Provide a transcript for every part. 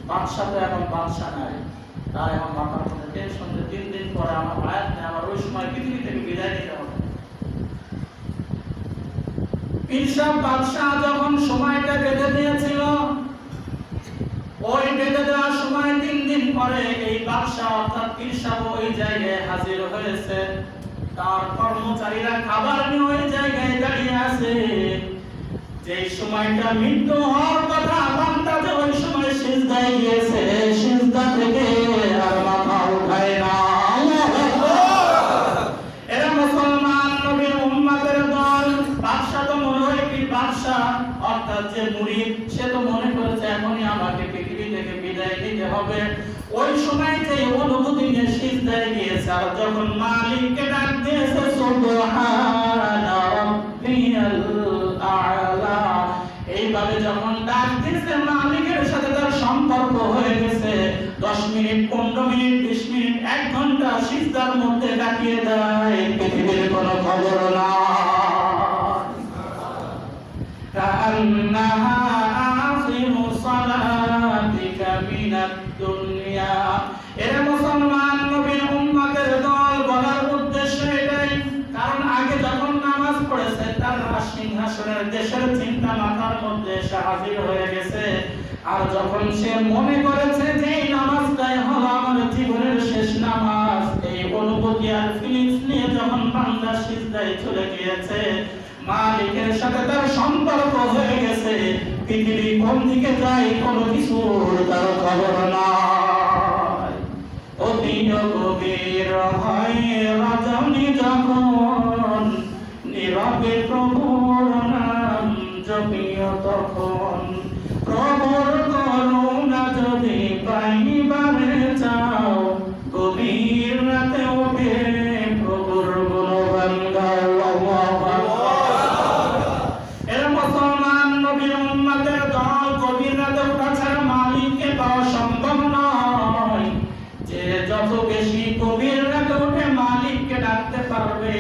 বাদশা তো এখন বাদশা নাই, তার এখন মাথার মধ্যে টেনশন যে 3 দিন পরে আমার হায়াত নেই, আমার ওই সময় পৃথিবী থেকে বিদায় নিতে হবে। পীর সাহেব বাদশাহ যখন সময়টা বেঁধে দিয়েছিল, ওই বেঁধে দেওয়ার সময় 3 দিন পরে এই বাদশাহ অর্থাৎ পীর সাহেব ওই জায়গায় হাজির হয়েছে। তার কর্মচারীরা খাবার নিয়ে ওই জায়গায় দাঁড়িয়ে আছে। যে সময়টা মৃত্যু হওয়ার কথা, বান্দা যে ওই সময় সিজদায় গিয়েছে, সিজদা থেকে আর মাথা উঠায় না। এরা মুসলমান নবীর উম্মতের দল। বাদশা তো মনে হয় কি বাদশা অর্থাৎ যে মুরিদ, সে তো মনে করেছে এখনই আমাকে পৃথিবী থেকে বিদায় নিতে হবে। ওই সময় যে অনুভূতি নিয়ে সিজদায় গিয়েছে, আর যখন মালিককে ডাক দিয়েছে সুবহানা রাব্বিয়াল আ'লা, এইভাবে যখন ডাক দিয়েছে মালিকের সাথে তার সম্পর্ক হয়ে গেছে। 10 মিনিট, 15 মিনিট, 20 মিনিট, 1 ঘন্টা সিজদার মধ্যে কাটিয়ে দেয়, পৃথিবীর কোনো খবর না। কান্নাহা আখিরু সালাতিকা মিনাদ দুনিয়া। এরা মুসলমান নবীর উম্মতের দল, বলার উদ্দেশ্য এটাই। কারণ আগে যখন নামাজ পড়েছে, তার সিংহাসনের দেশের চিন্তা মাথার মধ্যে এসে হাজির হয়ে গেছে। আর যখন সে মনে করেছে যে এই নামাজটাই হলো আমার জীবনের শেষ নামাজ, এই অনুভূতি আর ফিলিংস নিয়ে যখন বান্দা সিজদায় চলে গিয়েছে, মালিকের সাথে তার সম্পর্ক হয়ে গেছে। পৃথিবী কোন দিকে যায় কোনো কিছুর তার খবর নাই। অতি গভীর হয় রজনী যখন, নীরবে প্রভুর নাম জপিও তখন। প্রভুর করুণা যদি পাইবারে চাও, গভীর রাতে ওঠে প্রভুর গুণগান গাও। এরা মুসলমান নবীর উম্মতের দল। গভীর রাতে ওঠা ছাড়া মালিককে পাওয়া সম্ভব নয়। যে যত বেশি গভীর রাতে উঠে মালিককে ডাকতে পারবে,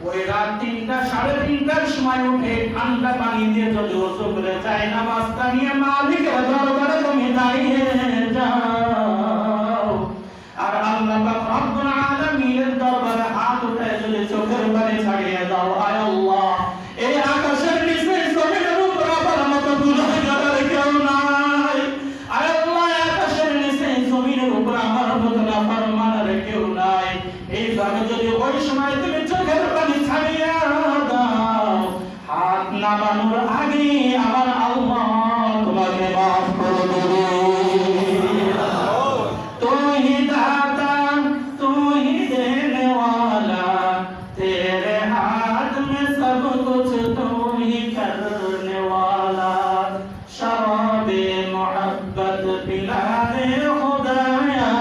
ওই রাত 3টা, 3:30টার সময় উঠে ঠান্ডা পানি দিয়ে যদি ওযু করে যায়, নামাজটা নিয়ে মালিকের দরবারে তুমি দাঁড়িয়ে যাও। আর আল্লাহ পাক রব্বুল আলামিনের দরবারে হাত উঠে যদি চোখের পানি ছাড়িয়ে দাও, আয় আল্লাহ, এই আকাশের নিচে জমিনের উপর আমার মতো গুনাহগার কেউ নাই। আয় আল্লাহ, আকাশের নিচে জমিনের উপর আমার মতো নাফরমান কেউ নাই। এইভাবে যদি ওই সময় তুমি চোখের পানি ছাড়িয়ে দাও, হাত নামানোর আগে আমার আল্লাহ তোমাকে মাফ করে দেবে। তুই দাতা তুই দেনে ওয়ালা, তেরে হাত মে সব কুছ তুই করনে ওয়ালা। শরাবে মোহব্বত পিলা দে খুদায়া,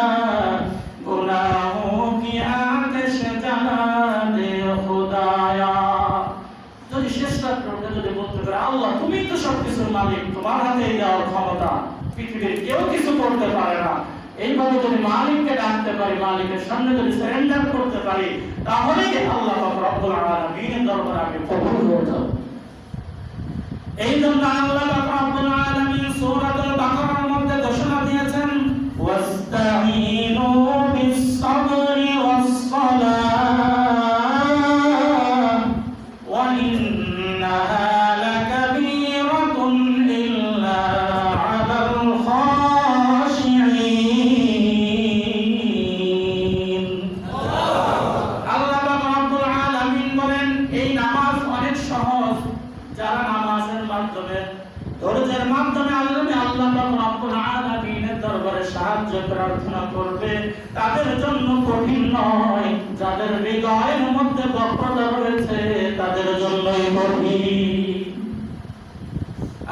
গুনাহোं की आतिश जला दे खुदाया। যদি শেষ রাত্রে যদি বলতে পারে, আল্লাহ তুমি তো সবকিছুর মালিক, তোমার হাতে দেওয়ার ক্ষমতা, পৃথিবীর কেউ কিছু করতে পারে না, এইভাবে যদি মালিককে ডাকতে পারি, মালিকের সামনে যদি সারেন্ডার করতে পারি, তাহলেই আল্লাহ পাক রব্বুল আলামিনের দরবারে আমি কবুল হয়ে যাব। এই জন্য আল্লাহ পাক রব্বুল আলামিন সূরাতুল বাকারার মধ্যে ঘোষণা দিয়েছেন, ওয়াস্তাঈনু বিস-সাবরি ওয়াস-সালাহ ওয়া ইন্নাহা লাকাবীরাতুন ইল্লা আলাল খাশিঈন। আল্লাহ পাক রব্বুল আলামিন বলেন, এই নামাজ অনেক সহজ। যারা নামাজের মাধ্যমে, ধৈর্যের মাধ্যমে আল্লাহ পাক রব্বুল আলামিনের দরবারে সাহায্য প্রার্থনা করবে, তাদের জন্য কঠিন নয়। যাদের হৃদয়ের মধ্যে বক্রতা রয়েছে, তাদের জন্যই কঠিন।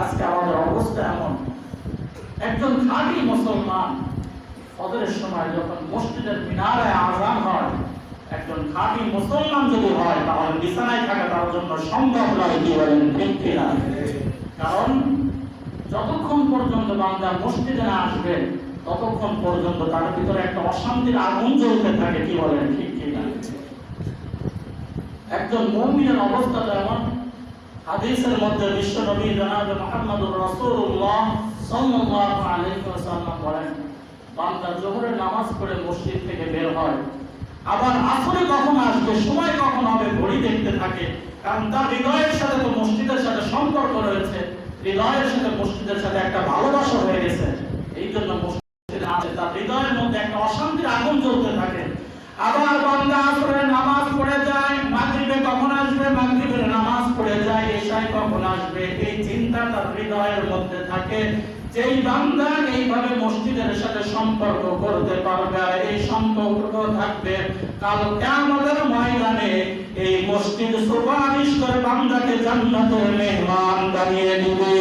আজকে আমাদের অবস্থা এমন, একজন খাঁটি মুসলমান ফজরের সময় যখন মসজিদের মিনারে আযান হয়, একজন খাঁটি মুসলমান যদি হয়, তাহলে বিছানায় থাকা তার জন্য সম্ভব নয়। কি বলেন, ঠিক কিনা? কারণ যতক্ষণ পর্যন্ত বান্দা মসজিদে না আসবে, ততক্ষণ পর্যন্ত তার ভিতরে একটা অশান্তির আগুন জ্বলতে থাকে। কি বলেন, ঠিক কিনা? একজন মুমিনের অবস্থা যেমন হাদিসের মধ্যে বিশ্ব নবী জনাব মুহাম্মদুর রাসূলুল্লাহ সাল্লাল্লাহু আলাইহি ওয়াসাল্লাম বলেন, বান্দা যোহরের নামাজ পড়ে মসজিদ থেকে বের হয়, আবার আসরে কখন আসবে, সময় কখন হবে ঘড়ি দেখতে থাকে, কারণ তার হৃদয়ের সাথে তো মসজিদের সাথে সম্পর্ক রয়েছে, হৃদয়ের সাথে মসজিদের সাথে একটা ভালোবাসা হয়ে গেছে। এই জন্য মসজিদে আসে, তার হৃদয়ের মধ্যে একটা অশান্তির আগুন জ্বলতে থাকে। আবার বান্দা আসরের নামাজ পড়ে যায়, মাগরিবে কখন আসবে, মাগরিবের নামাজ পড়ে যায়, এশায় কখন আসবে, এই চিন্তা তার হৃদয়ের মধ্যে থাকে। যেই বান্দা এইভাবে মসজিদের সাথে সম্পর্ক করতে পারবে, আর এই সম্পর্ক থাকবে, কাল কিয়ামতের ময়দানে এই মসজিদ সুপারিশ করে বান্দাকে জান্নাতের মেহমান বানিয়ে দিবে।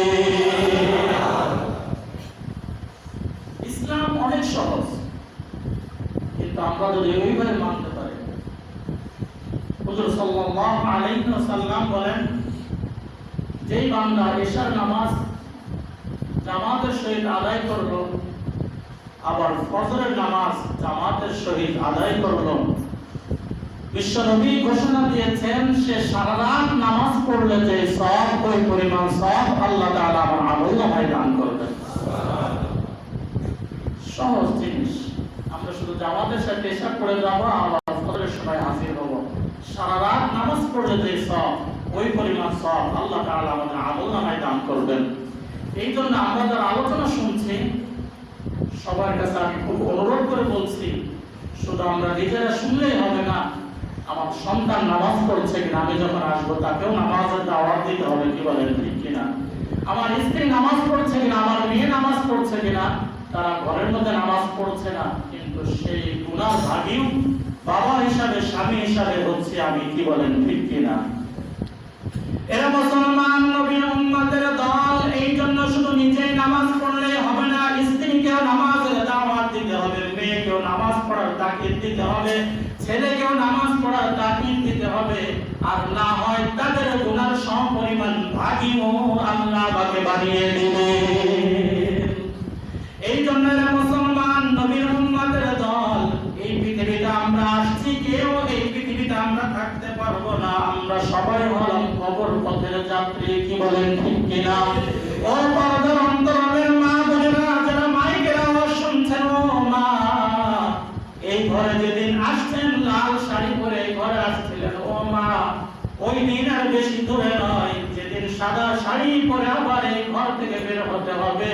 ইসলাম অনেক সহজ, কিন্তু আমরা যদি ওইভাবে মানতে পারি। হুজুর সাল্লাল্লাহু আলাইহি ওয়াসাল্লাম বলেন, যেই বান্দা এশার নামাজ জামাতের সহিত আদায় করলো, আবার ফজরের নামাজ জামাতের সহিত আদায় করলো, বিশ্বনবী ঘোষণা দিয়েছেন সে সারা রাত নামাজ পড়লে যে সওয়াব, ওই পরিমাণ সওয়াব আল্লাহ তাআলা আমার আমলনামায় দান করবেন। সহজ জিনিস। আমরা শুধু জামাতের সাথে এশা পড়ে যাব, আবার ফজরের সময় হাজির হব, সারা রাত নামাজ পড়লে যে সওয়াব, ওই পরিমাণ সওয়াব আল্লাহ তাআলা আমাদের আমলনামায় দান করবেন। এই জন্য আমরা যারা আলোচনা শুনছি, সবার কাছে আমি খুব অনুরোধ করে বলছি, শুধু আমরা নিজেরা শুনলেই হবে না, আমার সন্তান নামাজ পড়ছে কিনা, আমি যখন আসবো তাকেও নামাজের দাওয়াত দিতে হবে, কি বলেন ঠিক কিনা? আমার স্ত্রী নামাজ পড়ছে কিনা, আমার মেয়ে নামাজ পড়ছে কিনা, তারা ঘরের মধ্যে নামাজ পড়ছে না, কিন্তু সেই গুনাহ ভাগীও বাবা হিসাবে, স্বামী হিসাবে হচ্ছে আমি, কি বলেন ঠিক কিনা? এরা মুসলমান নবীর উম্মতের দল। এই জন্য শুধু নিজেই নামাজ পড়লে হবে না, স্ত্রীকেও নামাজের দাওয়াত দিতে হবে, মেয়েকেও নামাজ পড়ার তাকিদ দিতে হবে, ছেলেকেও নামাজ পড়ার তাকিদ দিতে হবে। আর না হয় তাদের গুনার সমপরিমাণ ভাগীও আল্লাহ পাকে বানিয়ে দিবে। এই জন্য এরা মুসলমান নবীর উম্মতের দল। এই পৃথিবীতে আমরা আসছি, কেউ এই পৃথিবীতে আমরা থাকতে পারবো না, আমরা সবাই হলাম কবর পথের যাত্রী, কি বলেন ঠিক কিনা? ও পর্দার অন্তরালের মা বোনেরা, যারা মাইকের আওয়াজ শুনছেন, ও মা, এই ঘরে যেদিন আসছেন লাল শাড়ি পরে এই ঘরে আসছিলেন, ও মা, ওই দিন আর বেশি দূরে নয় যেদিন সাদা শাড়ি পরে আবার এই ঘর থেকে বের হতে হবে।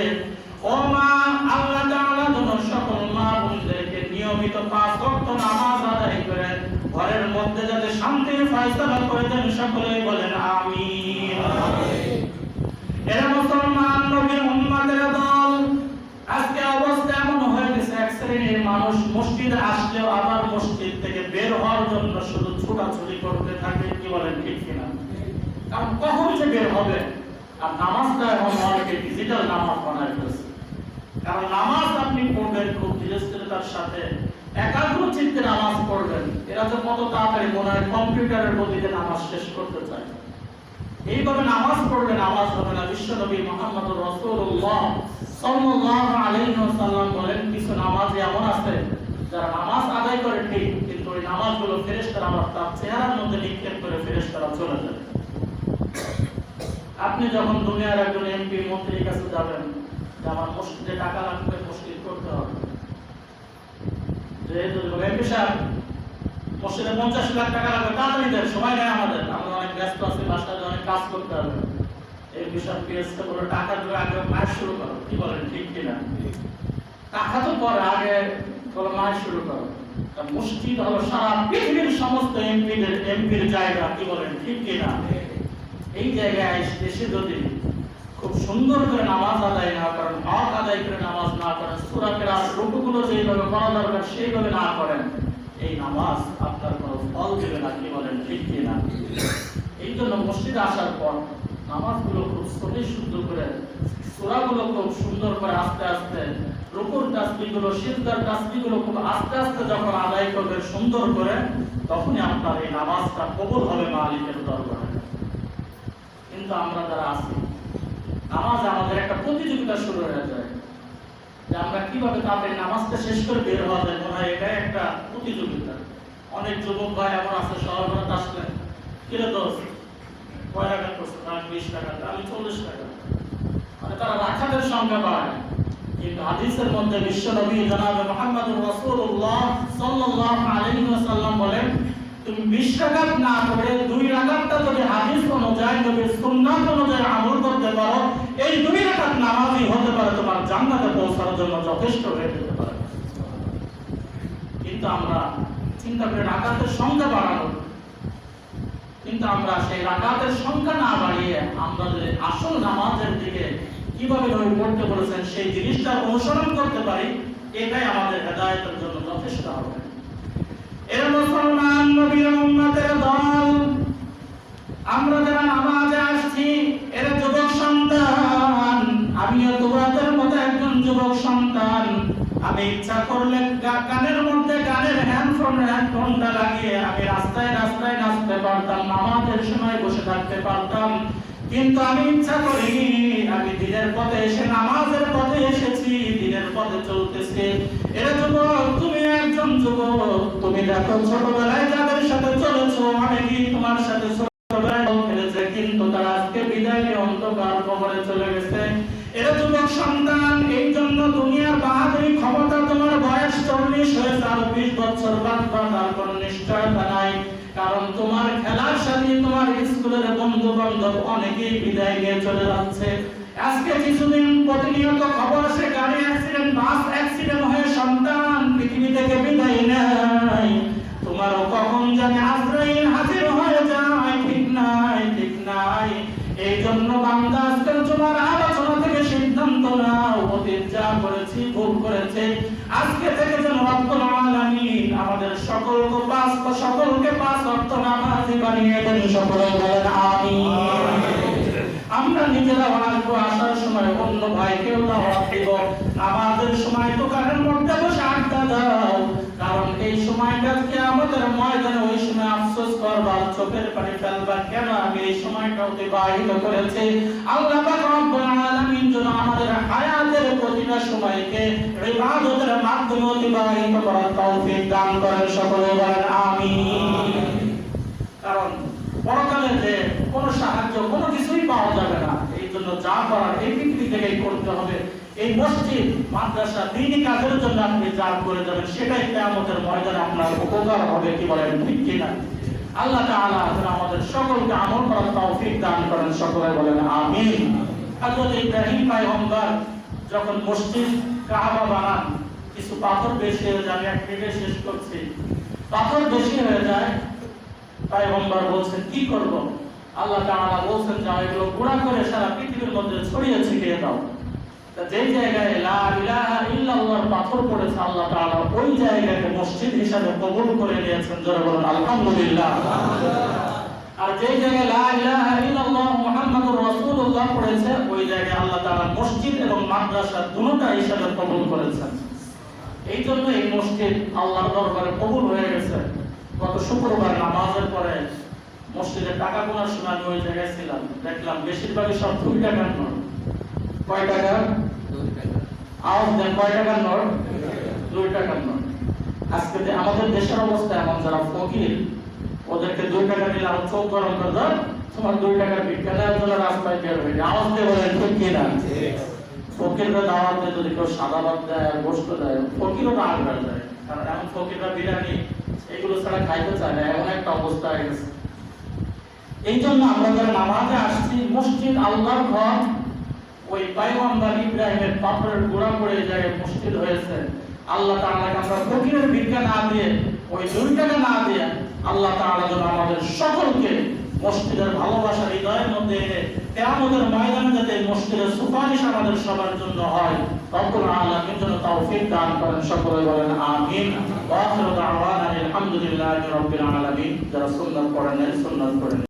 ও মা, আল্লাহ তাআলা যেন সকল মা বোনদেরকে নিয়মিত 5 ওয়াক্ত নামাজ আদায় করে ঘরের মধ্যে যাতে শান্তির ফয়সালা করে দেন, সকলেই বলেন আমিন। এরা মুসলমান নবীর উম্মতের দল। আজকে অবস্থা এমন হয়ে গেছে, এক শ্রেণীর মানুষ মসজিদে আসলেও আবার মসজিদ থেকে বের হওয়ার জন্য শুধু ছোটাছুটি করতে থাকে, কি বলেন ঠিক কিনা? কারণ কখন যে বের হবে। আর নামাজটা এখন অনেকে ডিজিটাল নামাজ বানায় ফেলছে, কারণ নামাজ আপনি পড়বেন খুব ধীরস্থিরতার সাথে, একাগ্র চিত্তে নামাজ পড়বেন। এরা তো কত তাড়াতাড়ি মনে হয় কম্পিউটারের গতিতে নামাজ শেষ করতে চায়। এইভাবে নামাজ পড়লে নামাজ হবে না। বিশ্বনবী মুহাম্মদুর রাসূলুল্লাহ সাল্লাল্লাহু আলাইহি ওয়াসাল্লাম বলেন, কিছু নামাজি এমন আছে যারা নামাজ আদায় করে ঠিক, কিন্তু ওই নামাজগুলো ফেরেশতারা আবার তার চেহারার মধ্যে নিক্ষেপ করে ফেরেশতারা চলে যায়। আপনি যখন দুনিয়ার একজন এমপি মন্ত্রীর কাছে যাবেন যে আমার মসজিদে টাকা লাগবে, মসজিদ করতে হবে, যেহেতু এমপি সাহেব মসজিদে 50 লাখ টাকা লাগবে, তাড়াতাড়ি দেন, সময় নেই আমাদের, আমরা অনেক ব্যস্ত আছি, বাসায় অনেক কাজ করতে হবে, এই বিষয় পিএসকে বলে টাকা দিয়ে আগে মাস শুরু করো, কি বলেন ঠিক কিনা? টাকা তো পরে, আগে বলো মাস শুরু করো। মসজিদ হলো সারা পৃথিবীর সমস্ত এমপির জায়গা, কি বলেন ঠিক কিনা? এই জায়গায় এসে যদি খুব সুন্দর করে নামাজ আদায় না করেন, হক আদায় করে নামাজ না করেন, সূরা কেরাত রুকুগুলো যেভাবে করা দরকার সেইভাবে না করেন, এই নামাজ আপনার কোনো ফল দেবে না, কি বলেন ঠিক কিনা? এই জন্য মসজিদে আসার পর নামাজগুলো খুব সহি শুদ্ধ করে, সূরাগুলো খুব সুন্দর করে আস্তে আস্তে, রুকুর তাসবিহগুলো, সিজদার তাসবিহগুলো খুব আস্তে আস্তে যখন আদায় করবে সুন্দর করে, তখনই আপনার এই নামাজটা কবুল হবে মালিকের দরবারে। কিন্তু আমরা যারা আছি, নামাজ আমাদের একটা প্রতিযোগিতা শুরু হয়ে যায় যে আমরা কিভাবে তাড়াতাড়ি নামাজটা শেষ করে বের হওয়া যায়, মনে হয় এটাই একটা প্রতিযোগিতা। অনেক যুবক ভাই এমন আছে, শহর ঘরে আসলেন, কিরে দোস্ত কয় টাকা করছেন? আমি 20 টাকা, আমি 40 টাকা। তারা রাকাতের সংখ্যা বাড়ায়। কিন্তু হাদিসের মধ্যে বিশ্বনবী জনাব মুহাম্মদুর রাসূলুল্লাহ সাল্লাল্লাহু আলাইহি ওয়াসাল্লাম বলেন, তুমি 20 রাকাত না পড়ে 2 রাকাতটা যদি হাদিস অনুযায়ী নবীর সুন্নাত অনুযায়ী আমল করতে পারো, এই 2 রাকাত নামাজই হতে পারে তোমার জান্নাতে পৌঁছানোর জন্য যথেষ্ট হয়ে যেতে পারে। কিন্তু আমরা চিন্তা করি রাকাতের সংখ্যা বাড়ানো, কিন্তু আমরা সেই রাকাতের সংখ্যা না বাড়িয়ে আমাদের আসল নামাজের দিকে কিভাবে নবী পড়তে বলেছেন সেই জিনিসটা অনুসরণ করতে পারি, এটাই আমাদের হেদায়েতের জন্য যথেষ্ট হবে। এর মুসলমান নবীর উম্মতের দল, আমরা যারা নামাজে আসছি এর যুবক সন্তান, আমিও তোমাদের মতো একজন যুবক সন্তান। আমি ইচ্ছা করলে কানের মধ্যে গানের হেডফোনটা লাগিয়ে আমি রাস্তায় রাস্তায় নাচতে পারতাম, নামাজের সময় বসে থাকতে পারতাম, কিন্তু আমি ইচ্ছা করিনি। আমি দিনের পথে এসে নামাজের পথে এসেছি, দিনের পথে চলতেছি। এরা যুবক, তুমি একজন যুবক, তুমি দেখো ছোটবেলায় যাদের সাথে চলেছো অনেকেই তোমার সাথে ছোটবেলায় খেলেছে, কিন্তু তারা আজকে বিদায় নিয়ে অন্ধকার কবরে চলে গেছে। এরা যুবক সন্তান, এই জন্য দুনিয়ার বাহাদুরি ক্ষমতা তোমার বয়স 40 হয়েছে, আর 20 বছর বাঁচবা তার কোনো নিশ্চয়তা নাই। কারণ তোমার খেলার সাথে তোমার স্কুলের বন্ধু বান্ধব অনেকেই বিদায় নিয়ে চলে যাচ্ছে। আজকে কিছুদিন প্রতিনিয়ত খবর আসে গাড়ি অ্যাক্সিডেন্ট, বাস অ্যাক্সিডেন্ট হয়ে সন্তান পৃথিবী থেকে বিদায় নেয়। তোমারও কখন জানি আজরাইল হাজির হয়ে যায়, ঠিক নাই, ঠিক নাই। এই জন্য বান্দা আজকের তোমার আলোচনা থেকে সিদ্ধান্ত নাও, অতীত যা করেছি ভুল করেছে, আজকে থেকে যেন রব্বুল আলামিন আমাদের সকলকে পাঁচ ওয়াক্ত নামাজি বানিয়ে দেন। সকলে বলেন আমিন। আমরা নিজেরা আসবো, আসার সময় অন্য ভাইকেও দাওয়াত দিব, নামাজের সময় দোকানের মধ্যে বসে আড্ডা দাও, কারণ এই সময়টাকে আমাদের ময়দানে ওই সময় আফসোস করবার, চোখের পানি ফেলবার, কেন আমি এই সময়টা অতিবাহিত করেছি। আল্লাহ পাক রব্বুল আলামিন যেন আমাদের হায়াতের প্রতিটা সময়কে ইবাদতের মাধ্যমে অতিবাহিত করার তৌফিক দান করেন। সকলে বলেন আমিন। কারণ পরকালে যে কোনো সাহায্য কোনো কিছুই পাওয়া যাবে না, এই জন্য যা করার এই পৃথিবী থেকেই করতে হবে। এই মসজিদ মাদ্রাসা দ্বীনি কাজের জন্য আপনি যা করে যাবেন সেটাই কিয়ামতের ময়দানে আপনার উপকার হবে, কি বলেন ঠিক কিনা? আল্লাহ তাআলা যেন আমাদের সকলকে আমল করার তৌফিক দান করেন। সকলে বলেন আমিন। হযরত ইব্রাহিম পয়গম্বর যখন মসজিদ কাবা বানান, কিছু পাথর বেশি হয়ে যায়, আমি এক মিনিটে শেষ করছি, পাথর বেশি হয়ে যায়, পয়গম্বর বলছেন কি করব? আল্লাহ তাআলা বলছেন যে এগুলো গুঁড়া করে সারা পৃথিবীর মধ্যে ছড়িয়ে ছিটিয়ে দাও। তা যেই জায়গায় লা ইলাহা ইল্লাল্লাহর পাথর পড়েছে, আল্লাহ তাআলা ওই জায়গাকে মসজিদ হিসাবে কবুল করে নিয়েছেন। জোরে বলুন আলহামদুলিল্লাহ। আর যেই জায়গায় লা ইলাহা ইল্লাল্লাহ মুহাম্মাদুর রাসূলুল্লাহ পড়েছে, ওই জায়গায় আল্লাহ তাআলা মসজিদ এবং মাদ্রাসা দুটোটা হিসাবে কবুল করেছেন। এই জন্য এই মসজিদ আল্লাহর দরবারে কবুল হয়ে গেছে। গত শুক্রবার নামাজের পরে মসজিদে টাকা গোনার সময় আমি ওই জায়গায় ছিলাম, দেখলাম বেশিরভাগই সব 2 টাকার নোট। কয় টাকা? আওয়াজ দেন, কয় টাকার নোট? 2 টাকার নোট। আজকে যে আমাদের দেশের অবস্থা এমন, যারা ফকির ওদেরকে 2 টাকা দিলে আর চোখ গরম করে দেয়, তোমার 2 টাকার ভিক্ষা দেওয়ার জন্য রাস্তায় বের হয়ে যায়। আওয়াজ দিয়ে বলেন ঠিক কিনা? ফকিররা দাওয়াত দেয়, যদি কেউ সাদা ভাত দেয়, গোশত দেয়, ফকিরও রাগ হয়ে যায়। কারণ এখন ফকিররা বিরিয়ানি এগুলো ছাড়া খাইতে চায় না, এমন একটা অবস্থা হয়ে গেছে। এই জন্য আমরা যারা নামাজে আসছি, মসজিদ আল্লাহর ঘর, ওই পয়গম্বর ইব্রাহিমের পাথরের গুঁড়া পড়ে যায় মসজিদ হয়েছে। আল্লাহ তাআলাকে আমরা ফকিরের ভিক্ষা না দিয়ে, ওই 2 টাকা না দিয়ে, আল্লাহ তাআলা যেন আমাদের সকলকে মসজিদের ভালোবাসা হৃদয়ের মধ্যে এনে কিয়ামতের ময়দানে যাতে মসজিদের সুপারিশ আমাদের সবার জন্য হয়, রব্বুল আলামিন যেন তৌফিক দান করেন। সকলে বলেন আমিন। ওয়া আখিরু দাওয়ানা আলহামদুলিল্লাহি রাব্বিল আলামিন। যারা সুন্নাত পড়েন সুন্নাত পড়েন।